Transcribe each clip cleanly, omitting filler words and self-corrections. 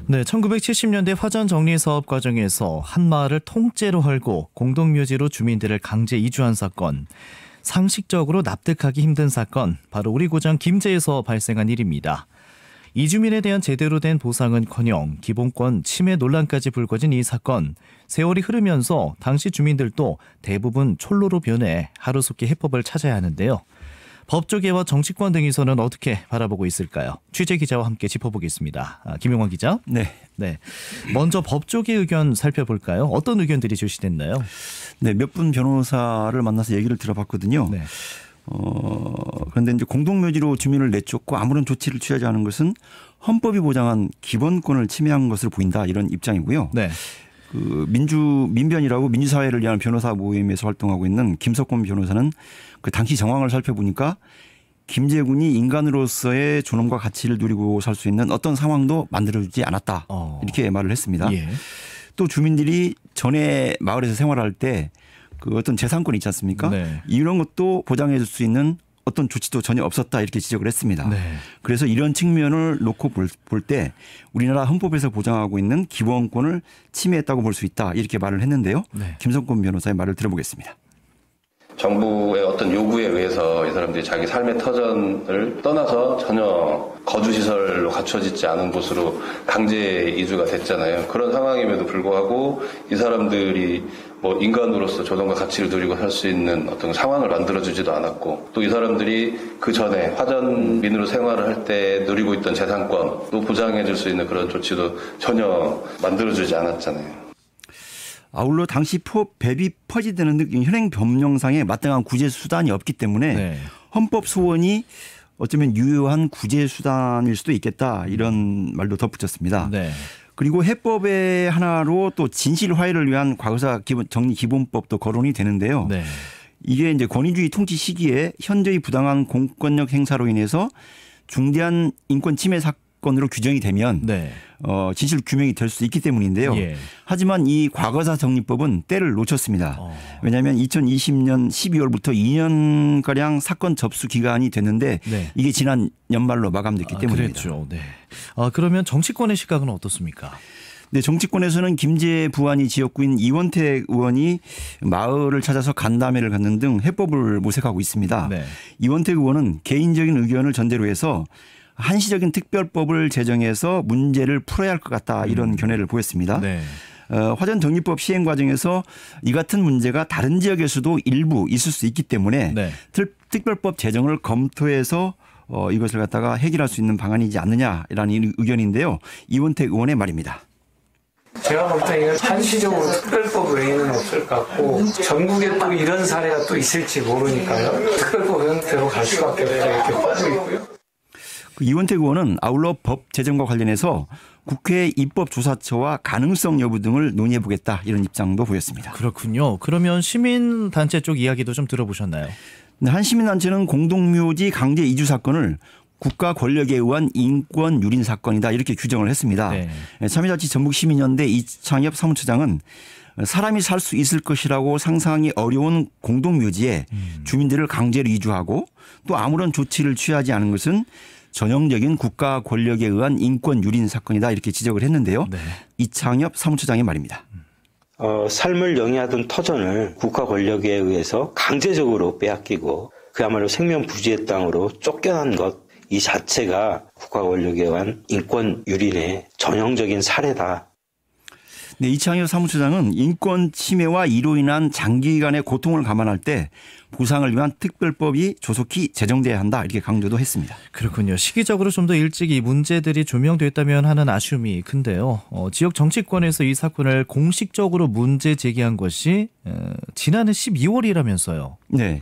네, 1970년대 화전 정리 사업 과정에서 한 마을을 통째로 헐고 공동묘지로 주민들을 강제 이주한 사건. 상식적으로 납득하기 힘든 사건, 바로 우리 고장 김제에서 발생한 일입니다. 이주민에 대한 제대로 된 보상은커녕 기본권 침해 논란까지 불거진 이 사건. 세월이 흐르면서 당시 주민들도 대부분 촐로로 변해 하루속히 해법을 찾아야 하는데요. 법조계와 정치권 등에서는 어떻게 바라보고 있을까요? 취재 기자와 함께 짚어보겠습니다. 김용환 기자. 네. 먼저 법조계 의견 살펴볼까요? 어떤 의견들이 제시됐나요? 네, 몇 분 변호사를 만나서 얘기를 들어봤거든요. 네. 그런데 이제 공동묘지로 주민을 내쫓고 아무런 조치를 취하지 않은 것은 헌법이 보장한 기본권을 침해한 것으로 보인다, 이런 입장이고요. 네. 민변이라고 민주사회를 위한 변호사 모임에서 활동하고 있는 김석권 변호사는 그 당시 정황을 살펴보니까 김제군이 인간으로서의 존엄과 가치를 누리고 살 수 있는 어떤 상황도 만들어주지 않았다, 이렇게 말을 했습니다. 예. 또 주민들이 전에 마을에서 생활할 때 그 어떤 재산권 있지 않습니까? 네. 이런 것도 보장해 줄 수 있는 어떤 조치도 전혀 없었다, 이렇게 지적을 했습니다. 네. 그래서 이런 측면을 놓고 볼 때 우리나라 헌법에서 보장하고 있는 기본권을 침해했다고 볼 수 있다, 이렇게 말을 했는데요. 네. 김성권 변호사의 말을 들어보겠습니다. 정부의 어떤 요구에 의해서 이 사람들이 자기 삶의 터전을 떠나서 전혀 거주시설로 갖춰지지 않은 곳으로 강제 이주가 됐잖아요. 그런 상황임에도 불구하고 이 사람들이 인간으로서 존엄과 가치를 누리고 살 수 있는 어떤 상황을 만들어주지도 않았고, 또 이 사람들이 그 전에 화전민으로 생활을 할 때 누리고 있던 재산권도 보장해줄 수 있는 그런 조치도 전혀 만들어주지 않았잖아요. 아울러 당시 법이 퍼지되는 등 현행 법령상에 마땅한 구제 수단이 없기 때문에 네. 헌법 소원이 어쩌면 유효한 구제 수단일 수도 있겠다, 이런 말도 덧붙였습니다. 네. 그리고 해법의 하나로 또 진실 화해를 위한 과거사 정리 기본법도 거론이 되는데요. 네. 이게 이제 권위주의 통치 시기에 현저히 부당한 공권력 행사로 인해서 중대한 인권 침해 사건으로 규정이 되면 네. 진실 규명이 될 수 있기 때문인데요. 예. 하지만 이 과거사 정리법은 때를 놓쳤습니다. 왜냐하면 2020년 12월부터 2년가량 사건 접수 기간이 됐는데 네. 이게 지난 연말로 마감됐기 때문입니다. 그랬죠. 네. 그러면 정치권의 시각은 어떻습니까? 네, 정치권에서는 김제 부안이 지역구인 이원택 의원이 마을을 찾아서 간담회를 갖는 등 해법을 모색하고 있습니다. 네. 이원택 의원은 개인적인 의견을 전제로 해서 한시적인 특별법을 제정해서 문제를 풀어야 할 것 같다, 이런 견해를 보였습니다. 네. 화전 정리법 시행 과정에서 이 같은 문제가 다른 지역에서도 일부 있을 수 있기 때문에 네. 특별법 제정을 검토해서 이것을 갖다가 해결할 수 있는 방안이지 않느냐라는 의견인데요. 이원택 의원의 말입니다. 제가 볼 때 이건 한시적으로 특별법 외에는 없을 것 같고, 전국에 또 이런 사례가 또 있을지 모르니까요. 특별법 형태로 갈 수밖에 없다, 이렇게 보고 있고요. 이원택 의원은 아울러 법 제정과 관련해서 국회 입법조사처와 가능성 여부 등을 논의해 보겠다, 이런 입장도 보였습니다. 그렇군요. 그러면 시민단체 쪽 이야기도 좀 들어보셨나요? 한 시민단체는 공동묘지 강제 이주 사건을 국가 권력에 의한 인권 유린 사건이다, 이렇게 규정을 했습니다. 네. 참여자치 전북시민연대 이창엽 사무처장은 사람이 살 수 있을 것이라고 상상하기 어려운 공동묘지에 주민들을 강제로 이주하고 또 아무런 조치를 취하지 않은 것은 전형적인 국가 권력에 의한 인권 유린 사건이다, 이렇게 지적을 했는데요. 네. 이창엽 사무처장의 말입니다. 삶을 영위하던 터전을 국가 권력에 의해서 강제적으로 빼앗기고 그야말로 생명부지의 땅으로 쫓겨난 것, 이 자체가 국가 권력에 의한 인권 유린의 전형적인 사례다. 네, 이창엽 사무처장은 인권 침해와 이로 인한 장기간의 고통을 감안할 때 보상을 위한 특별법이 조속히 제정돼야 한다, 이렇게 강조도 했습니다. 그렇군요. 시기적으로 좀 더 일찍 이 문제들이 조명됐다면 하는 아쉬움이 큰데요. 지역 정치권에서 이 사건을 공식적으로 문제 제기한 것이 지난해 12월이라면서요. 네.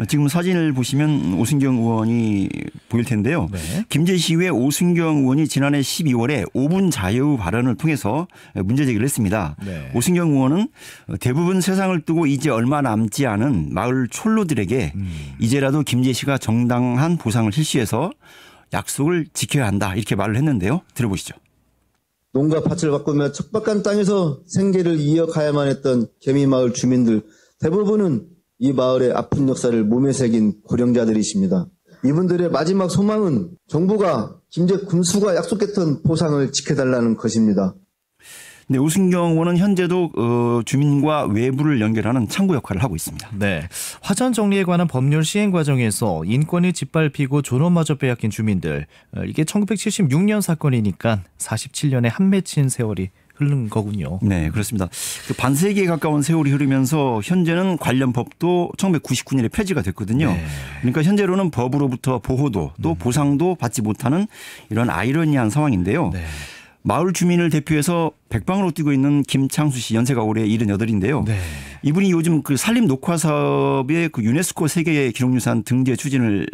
지금 사진을 보시면 오순경 의원이 보일 텐데요. 네. 김제시의회 오순경 의원이 지난해 12월에 5분 자유 발언을 통해서 문제 제기를 했습니다. 네. 오순경 의원은 대부분 세상을 뜨고 이제 얼마 남지 않은 마을 촌로들에게 이제라도 김제시가 정당한 보상을 실시해서 약속을 지켜야 한다, 이렇게 말을 했는데요. 들어보시죠. 농가 밭을 바꾸며 척박한 땅에서 생계를 이어가야만 했던 개미마을 주민들 대부분은 이 마을의 아픈 역사를 몸에 새긴 고령자들이십니다. 이분들의 마지막 소망은 정부가 김제 군수가 약속했던 보상을 지켜달라는 것입니다. 네, 오순경 의원은 현재도 주민과 외부를 연결하는 창구 역할을 하고 있습니다. 네, 화전 정리에 관한 법률 시행 과정에서 인권이 짓밟히고 존엄마저 빼앗긴 주민들, 이게 1976년 사건이니까 47년의 한 맺힌 세월이 흐른 거군요. 네, 그렇습니다. 그 반세기에 가까운 세월이 흐르면서 현재는 관련 법도 1999년에 폐지가 됐거든요. 네. 그러니까 현재로는 법으로부터 보호도 또 보상도 받지 못하는 이런 아이러니한 상황인데요. 네. 마을 주민을 대표해서 백방으로 뛰고 있는 김창수 씨, 연세가 올해 78인데요. 네. 이분이 요즘 그 산림 녹화 사업의 그 유네스코 세계 기록유산 등재 추진을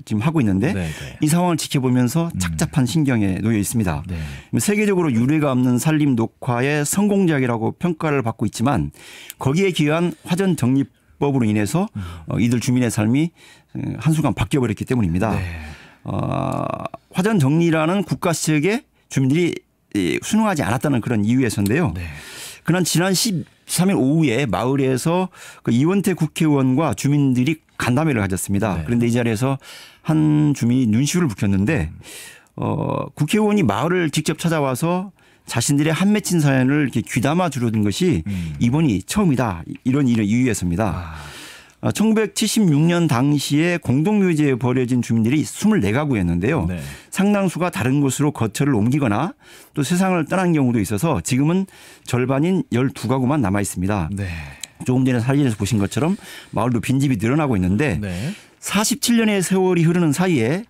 지금 하고 있는데 네. 이 상황을 지켜보면서 착잡한 신경에 놓여 있습니다. 네. 세계적으로 유례가 없는 산림 녹화의 성공작이라고 평가를 받고 있지만 거기에 기여한 화전 정리법으로 인해서 이들 주민의 삶이 한순간 바뀌어버렸기 때문입니다. 네. 화전 정리라는 국가 시책에 주민들이 순응하지 않았다는 그런 이유에서인데요. 네. 그는 지난 13일 오후에 마을에서 그 이원태 국회의원과 주민들이 간담회를 가졌습니다. 네. 그런데 이 자리에서 한 주민이 눈시울을 붉혔는데 국회의원이 마을을 직접 찾아와서 자신들의 한 맺힌 사연을 이렇게 귀담아 주려던 것이 이번이 처음이다. 이런 이유에서입니다. 1976년 당시에 공동묘지에 버려진 주민들이 24가구였는데요. 네. 상당수가 다른 곳으로 거처를 옮기거나 또 세상을 떠난 경우도 있어서 지금은 절반인 12가구만 남아 있습니다. 네. 조금 전에 사진에서 보신 것처럼 마을도 빈집이 늘어나고 있는데 네. 47년의 세월이 흐르는 사이에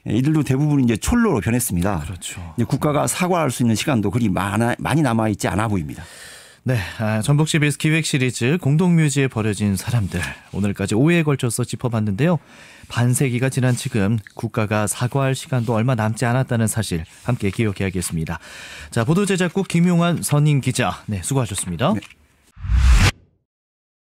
이들도 대부분 이제 촐로로 변했습니다. 그렇죠. 이제 국가가 사과할 수 있는 시간도 그리 많이 남아 있지 않아 보입니다. 네, 전북 CBS 기획 시리즈 공동묘지에 버려진 사람들, 오늘까지 5회에 걸쳐서 짚어봤는데요. 반세기가 지난 지금 국가가 사과할 시간도 얼마 남지 않았다는 사실 함께 기억해야겠습니다. 자, 보도 제작국 김용환 선임 기자, 네, 수고하셨습니다. 네.